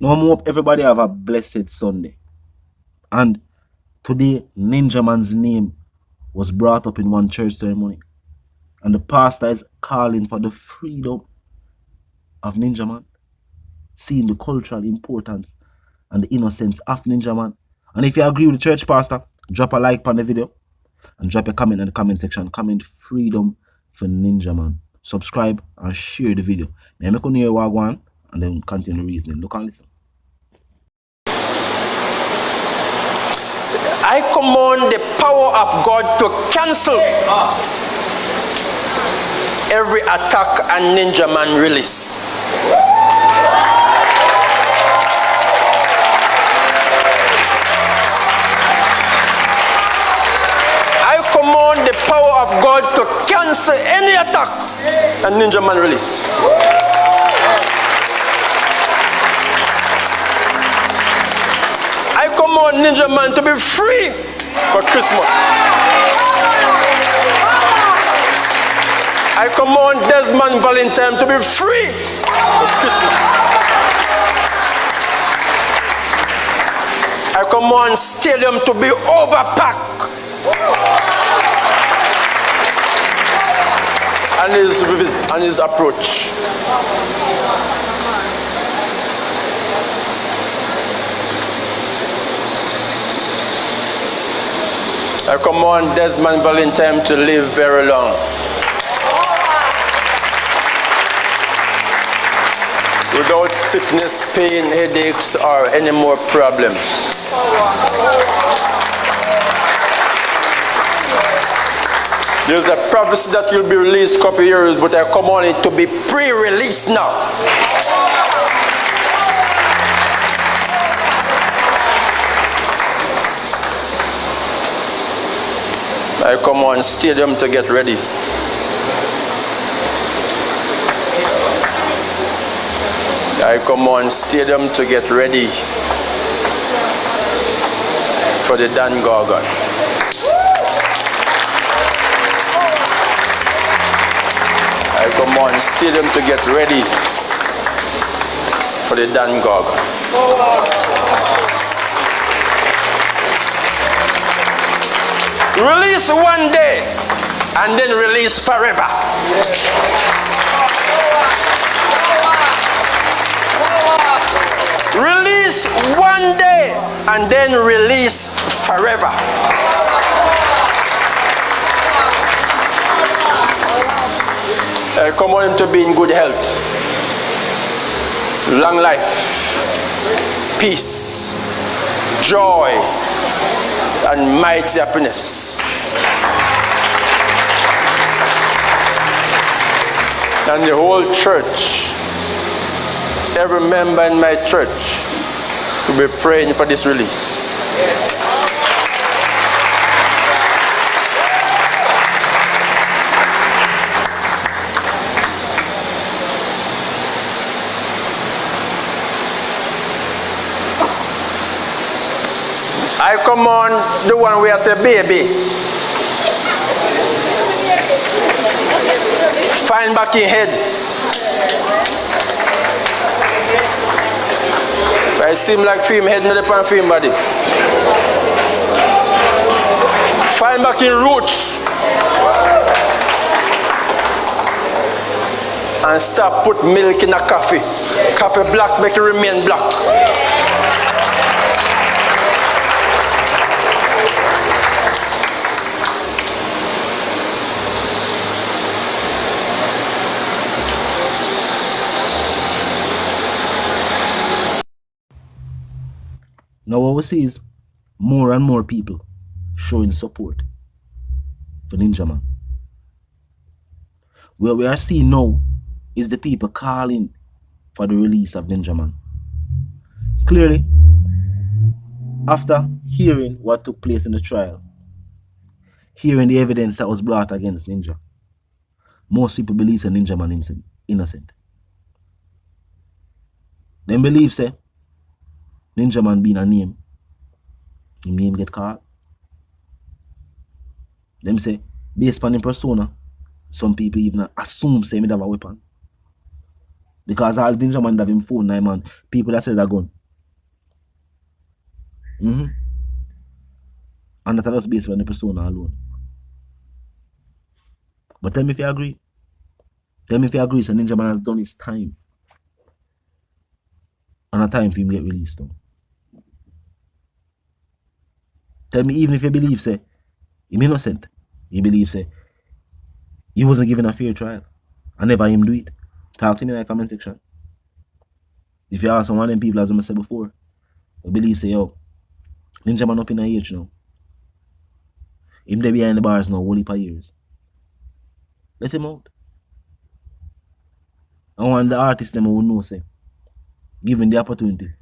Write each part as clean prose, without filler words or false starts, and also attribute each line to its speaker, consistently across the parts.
Speaker 1: Now I hope everybody have a blessed Sunday. And today, Ninja Man's name was brought up in one church ceremony. And the pastor is calling for the freedom of Ninja Man, seeing the cultural importance and the innocence of Ninja Man. And if you agree with the church pastor, drop a like on the video and drop a comment in the comment section. Comment freedom for Ninja Man. Subscribe and share the video. Now make on hear what I want and then continue reasoning. Look and listen.
Speaker 2: I command the power of God to cancel every attack and Ninja Man release. I command the power of God to cancel any attack and Ninja Man release. I command Ninja Man to be free for Christmas. I command Desmond Valentine to be free for Christmas. I command Stadium to be overpacked. And his approach. I command Desmond Valentine to live very long. Without sickness, pain, headaches, or any more problems. There's a prophecy that will be released a couple of years, but I command it to be pre-released now. I command Stadium to get ready. I command Stadium to get ready for the Dan Gorgon. I command Stadium to get ready for the Dan Gorgon. Release one day and then release forever. Release one day and then release forever. I command him to be in good health, long life, peace, joy, and mighty happiness. And the whole church, every member in my church, will be praying for this release. I command the one where I say baby, find back in head. But it seems like film head not upon film body. Find back in roots. And stop put milk in a coffee. Coffee black make it remain black.
Speaker 1: Now what we see is more and more people showing support for Ninja Man. What we are seeing now is the people calling for the release of Ninja Man. Clearly, after hearing what took place in the trial, hearing the evidence that was brought against Ninja, most people believe that Ninja Man is innocent. Them believe say Ninja Man being a name, his name get called. Them say based on him persona, some people even assume say him have a weapon. Because all Ninja Man have him phone now, man. People that say they're gun. Mm-hmm. And that just based on the persona alone. But tell me if you agree. Tell me if you agree, so Ninja Man has done his time. And a time for him to get released now. Tell me, even if you believe, say, him innocent. You believe, say, he wasn't given a fair trial. And never him do it. Talk to me in the comment section. If you ask one of them people, as I said before, they believe, say, yo, Ninja Man up in a age now. Him there behind the bars now, whole heap of years. Let him out. I want the artists them who know, say, given the opportunity,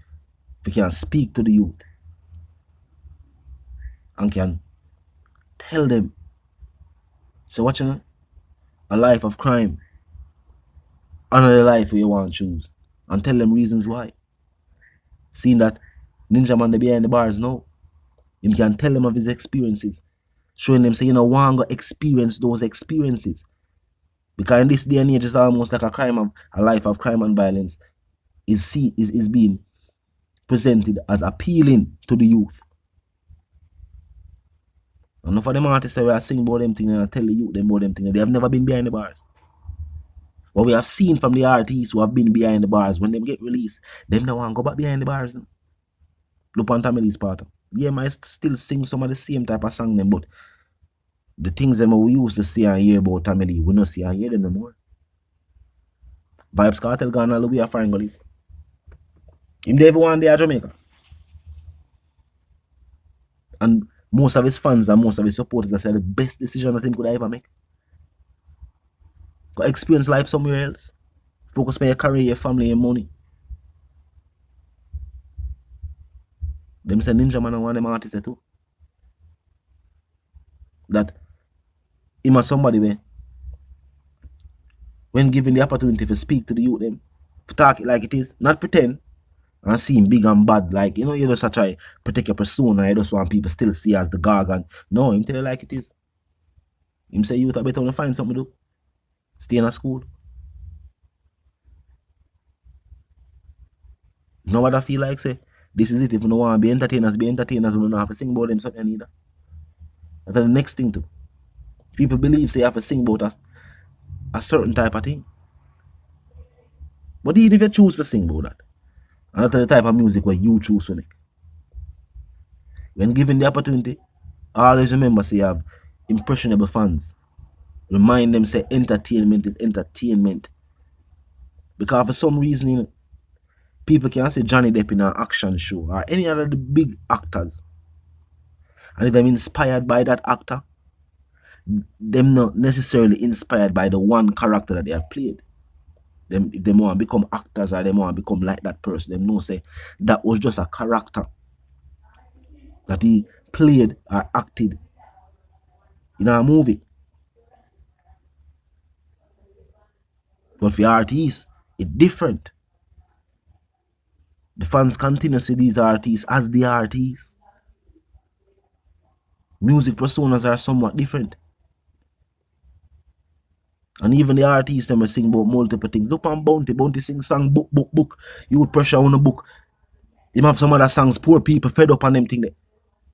Speaker 1: if you can speak to the youth and can tell them, so watch a life of crime, another life where you want to choose, and tell them reasons why. Seeing that Ninja Man they behind the bars now, you can tell them of his experiences, showing them say, you know, one go experience those experiences. Because in this day and age, it's almost like a life of crime and violence is being presented as appealing to the youth. And enough of them artists say we are sing about them things and tell the youth them about them things. They have never been behind the bars. What we have seen from the artists who have been behind the bars, when they get released, them don't want to go back behind the bars. Look on Tammy's part. Yeah, I still sing some of the same type of song them, but the things them we used to see and hear about Tammy, we don't see and hear them no more. Vybz Kartel gone all the way a foreign gully. Him there one day at Jamaica. And most of his fans and most of his supporters say the best decision that him could ever make. Go experience life somewhere else. Focus on your career, your family, your money. Them say Ninja Man and one of them artists too. That him as somebody where when given the opportunity to speak to the youth them, to talk it like it is, not pretend and seem big and bad, like, you know, you just try protect your persona, you just want people still see as the gargan. No, him tell you like it is. Him say youth are better to find something to do. Stay in a school. Nobody feel like say, this is it, if you don't want to be entertainers, we don't have to sing about them something either. That's the next thing too. People believe they have to sing about a certain type of thing. But even if you choose to sing about that, and that's the type of music where you choose to make. When given the opportunity, always remember say you have impressionable fans. Remind them say entertainment is entertainment. Because for some reason, you know, people can say Johnny Depp in an action show or any other the big actors. And if they're inspired by that actor, them not necessarily inspired by the one character that they have played. If they want to become actors or they want to become like that person, them know say that was just a character that he played or acted in a movie. But for artists, it's different. The fans continue to see these artists as the artists. Music personas are somewhat different. And even the artists them sing about multiple things. Look on Bounty sing song book. You would pressure on the book. You have some other songs, poor people fed up on them thing there.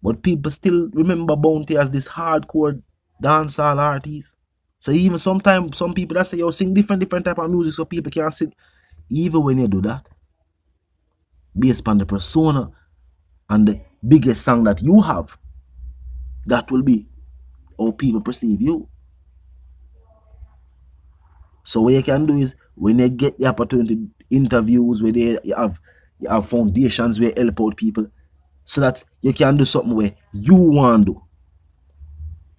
Speaker 1: But people still remember Bounty as this hardcore dancehall artist. So even sometimes some people that say yo sing different type of music so people can sing. Even when you do that, based on the persona and the biggest song that you have, that will be how people perceive you. So what you can do is when you get the opportunity, interviews where you have foundations where you help out people, so that you can do something where you want to do,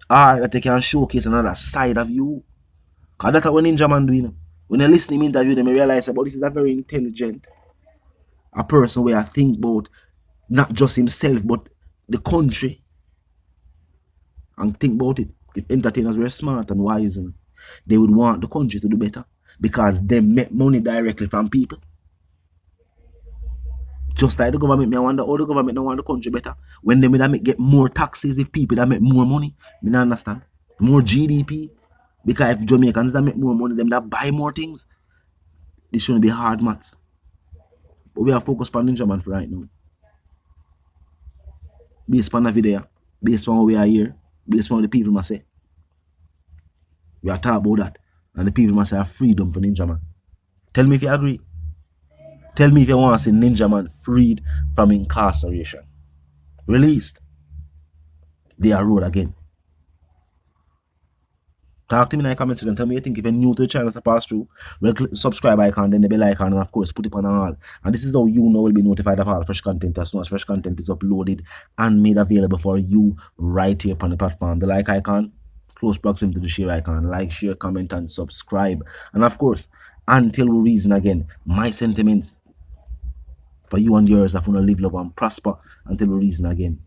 Speaker 1: or that you can showcase another side of you. Because that's what Ninja Man doing. When you listen to him interview them, you realize about this is a very intelligent a person where I think about not just himself but the country. And think about it. If entertainers were smart and wise, and they would want the country to do better because they make money directly from people. Just like the government, I wonder how the government don't want the country better. When they would get more taxes if people that make more money, I don't understand. More GDP. Because if Jamaicans that make more money, them that buy more things. This shouldn't be hard maths. But we are focused on Ninja Man for right now. Based on the video, based on what we are here, based on what the people must say. We are talking about that. And the people must have freedom for Ninja Man. Tell me if you agree. Tell me if you want to see Ninja Man freed from incarceration. Released. They are road again. Talk to me in the comment section. Tell me what you think. If you're new to the channel, to pass through, well, click the subscribe icon, then the bell icon, and of course, put it on all. And this is how you know will be notified of all fresh content as soon as fresh content is uploaded and made available for you right here upon the platform. The like icon, close proximity to the share icon. Like, share, comment, and subscribe. And of course, until we reason again, my sentiments for you and yours, I want to live, love, and prosper until we reason again.